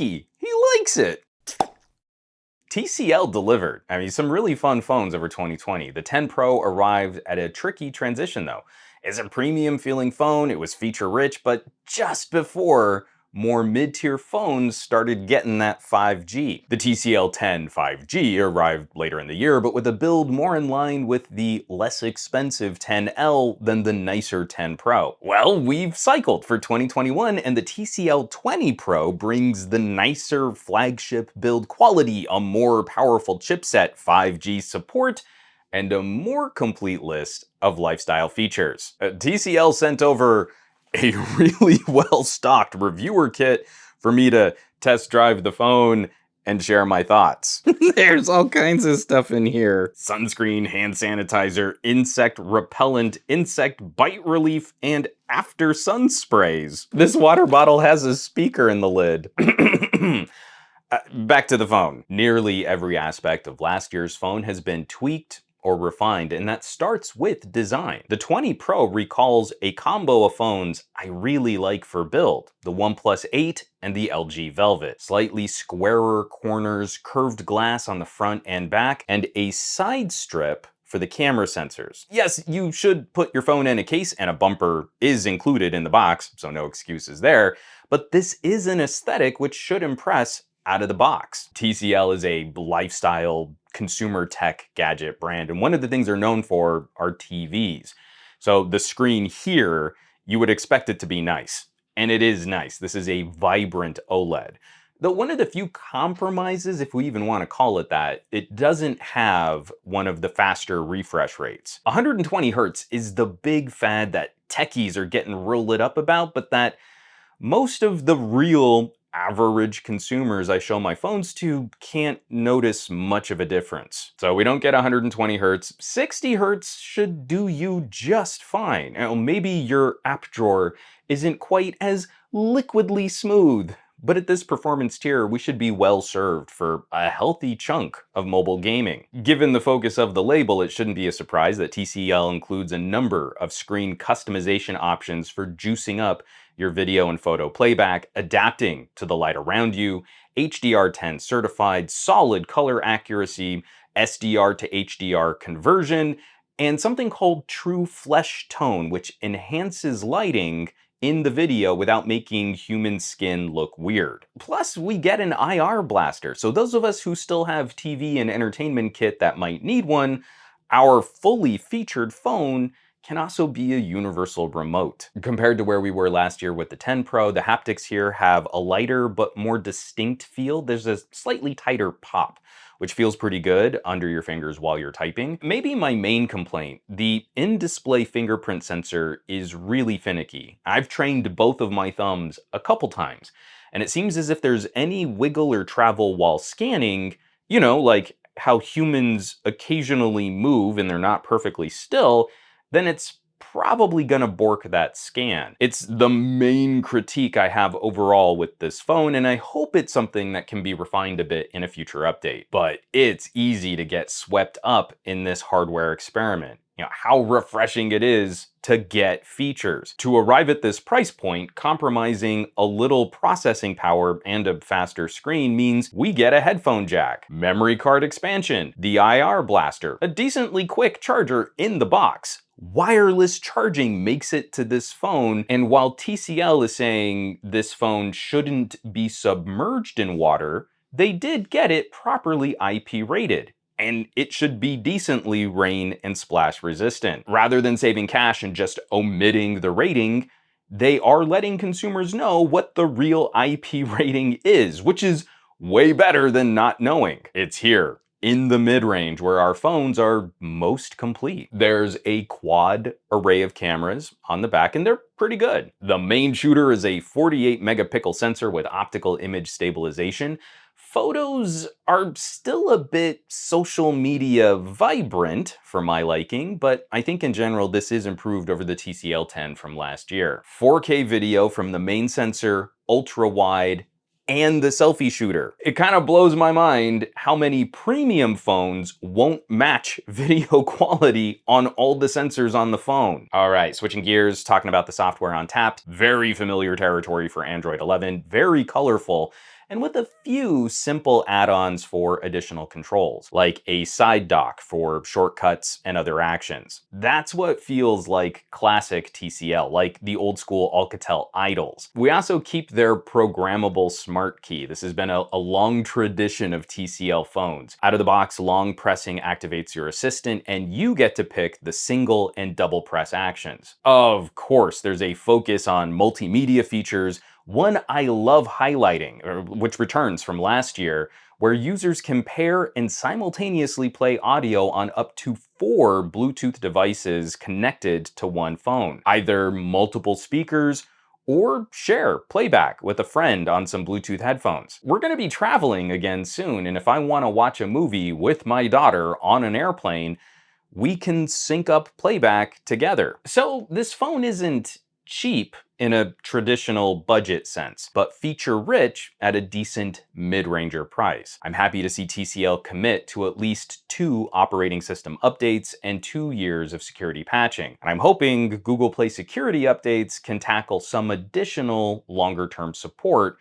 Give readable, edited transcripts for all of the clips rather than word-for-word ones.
picky. He likes it. TCL delivered. I mean, some really fun phones over 2020. The 10 Pro arrived at a tricky transition though. It's a premium feeling phone, it was feature rich, but just before more mid-tier phones started getting that 5G. The TCL 10 5G arrived later in the year, but with a build more in line with the less expensive 10L than the nicer 10 Pro. Well, we've cycled for 2021, and the TCL 20 Pro brings the nicer flagship build quality, a more powerful chipset, 5G support, and a more complete list of lifestyle features. TCL sent over a really well-stocked reviewer kit for me to test drive the phone and share my thoughts. There's all kinds of stuff in here. Sunscreen, hand sanitizer, insect repellent, insect bite relief, and after sun sprays. This water bottle has a speaker in the lid. Back to the phone. Nearly every aspect of last year's phone has been tweaked or refined, and that starts with design. The 20 Pro recalls a combo of phones I really like for build, the OnePlus 8 and the LG Velvet. Slightly squarer corners, curved glass on the front and back, and a side strip for the camera sensors. Yes, you should put your phone in a case, and a bumper is included in the box, so no excuses there, but this is an aesthetic which should impress out of the box. TCL is a lifestyle consumer tech gadget brand, and one of the things they're known for are TVs. So the screen here, you would expect it to be nice, and it is nice. This is a vibrant OLED. Though one of the few compromises, if we even want to call it that, it doesn't have one of the faster refresh rates. 120 Hz is the big fad that techies are getting real lit up about, but that most of the real average consumers I show my phones to can't notice much of a difference. So we don't get 120 Hz. 60 Hz should do you just fine. Now, maybe your app drawer isn't quite as liquidly smooth, but at this performance tier, we should be well served for a healthy chunk of mobile gaming. Given the focus of the label, it shouldn't be a surprise that TCL includes a number of screen customization options for juicing up your video and photo playback, adapting to the light around you, HDR10 certified, solid color accuracy, SDR to HDR conversion, and something called True Flesh Tone, which enhances lighting in the video without making human skin look weird. Plus, we get an IR blaster, so those of us who still have TV and entertainment kit that might need one, our fully featured phone can also be a universal remote. Compared to where we were last year with the 10 Pro, the haptics here have a lighter but more distinct feel. There's a slightly tighter pop, which feels pretty good under your fingers while you're typing. Maybe my main complaint, the in-display fingerprint sensor is really finicky. I've trained both of my thumbs a couple times, and it seems as if there's any wiggle or travel while scanning, you know, like how humans occasionally move and they're not perfectly still, then it's probably gonna bork that scan. It's the main critique I have overall with this phone, and I hope it's something that can be refined a bit in a future update. But it's easy to get swept up in this hardware experiment. You know, how refreshing it is to get features. To arrive at this price point, compromising a little processing power and a faster screen means we get a headphone jack, memory card expansion, the IR blaster, a decently quick charger in the box. Wireless charging makes it to this phone, and while TCL is saying this phone shouldn't be submerged in water, they did get it properly IP rated. And it should be decently rain and splash resistant. Rather than saving cash and just omitting the rating, they are letting consumers know what the real IP rating is, which is way better than not knowing. It's here, in the mid-range, where our phones are most complete. There's a quad array of cameras on the back, and they're pretty good. The main shooter is a 48 megapixel sensor with optical image stabilization. Photos are still a bit social media vibrant for my liking, but I think in general this is improved over the TCL 10 from last year. 4K video from the main sensor, ultra wide, and the selfie shooter. It kind of blows my mind how many premium phones won't match video quality on all the sensors on the phone. All right, switching gears, talking about the software on tap. Very familiar territory for Android 11, very colorful. and with a few simple add-ons for additional controls, like a side dock for shortcuts and other actions. That's what feels like classic TCL, like the old school Alcatel Idols. We also keep their programmable smart key. This has been a long tradition of TCL phones. Out of the box, long pressing activates your assistant, and you get to pick the single and double press actions. Of course, there's a focus on multimedia features, one I love highlighting, which returns from last year, where users can pair and simultaneously play audio on up to 4 Bluetooth devices connected to one phone, either multiple speakers or share playback with a friend on some Bluetooth headphones. We're going to be traveling again soon, and if I want to watch a movie with my daughter on an airplane, we can sync up playback together. So this phone isn't cheap in a traditional budget sense, but feature-rich at a decent mid-ranger price. I'm happy to see TCL commit to at least 2 operating system updates and 2 years of security patching. And I'm hoping Google Play security updates can tackle some additional longer-term support,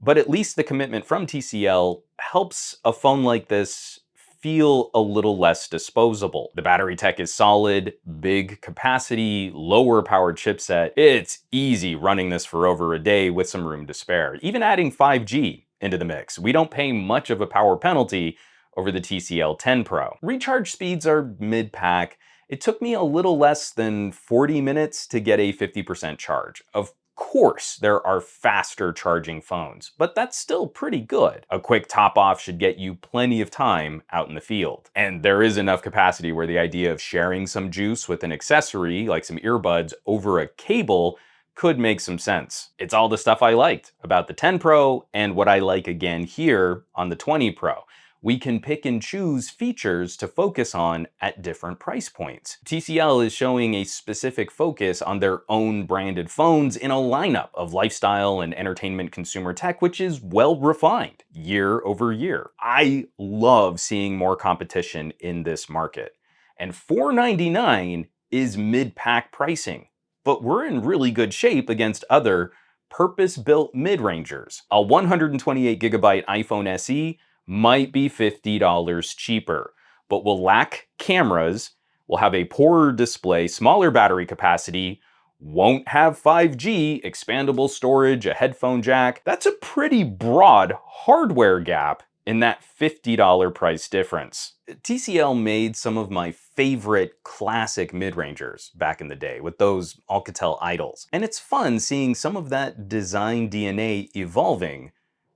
but at least the commitment from TCL helps a phone like this feel a little less disposable. The battery tech is solid, big capacity, lower powered chipset. It's easy running this for over a day with some room to spare. Even adding 5G into the mix, we don't pay much of a power penalty over the TCL 10 Pro. Recharge speeds are mid-pack. It took me a little less than 40 minutes to get a 50% charge. Of course, there are faster charging phones, but that's still pretty good. A quick top off should get you plenty of time out in the field. And there is enough capacity where the idea of sharing some juice with an accessory, like some earbuds, over a cable could make some sense. It's all the stuff I liked about the 10 Pro and what I like again here on the 20 Pro. We can pick and choose features to focus on at different price points. TCL is showing a specific focus on their own branded phones in a lineup of lifestyle and entertainment consumer tech, which is well refined year over year. I love seeing more competition in this market. And $499 is mid-pack pricing, but we're in really good shape against other purpose-built mid-rangers. A 128GB iPhone SE might be $50 cheaper, but will lack cameras, will have a poorer display, smaller battery capacity, won't have 5G, expandable storage, a headphone jack. That's a pretty broad hardware gap in that $50 price difference. TCL made some of my favorite classic mid-rangers back in the day with those Alcatel Idols. And it's fun seeing some of that design DNA evolving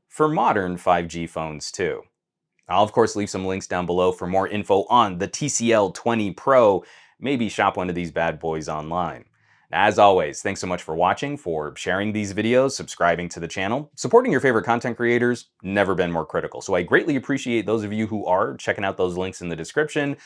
for modern 5G phones too. I'll of course leave some links down below for more info on the TCL 20 Pro. Maybe shop one of these bad boys online. As always, thanks so much for watching, for sharing these videos, subscribing to the channel. Supporting your favorite content creators, never been more critical. So I greatly appreciate those of you who are checking out those links in the description.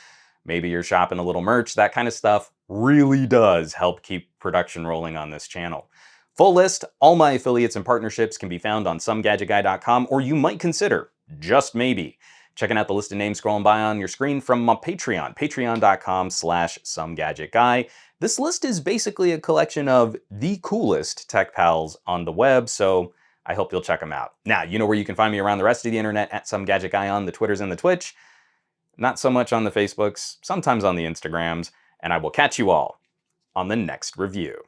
Maybe you're shopping a little merch, that kind of stuff really does help keep production rolling on this channel. Full list, all my affiliates and partnerships can be found on SomeGadgetGuy.com, or you might consider, just maybe, checking out the list of names scrolling by on your screen from my Patreon, patreon.com/SomeGadgetGuy. This list is basically a collection of the coolest tech pals on the web, so I hope you'll check them out. Now, you know where you can find me around the rest of the internet, at SomeGadgetGuy on the Twitters and the Twitch. Not so much on the Facebooks, sometimes on the Instagrams, and I will catch you all on the next review.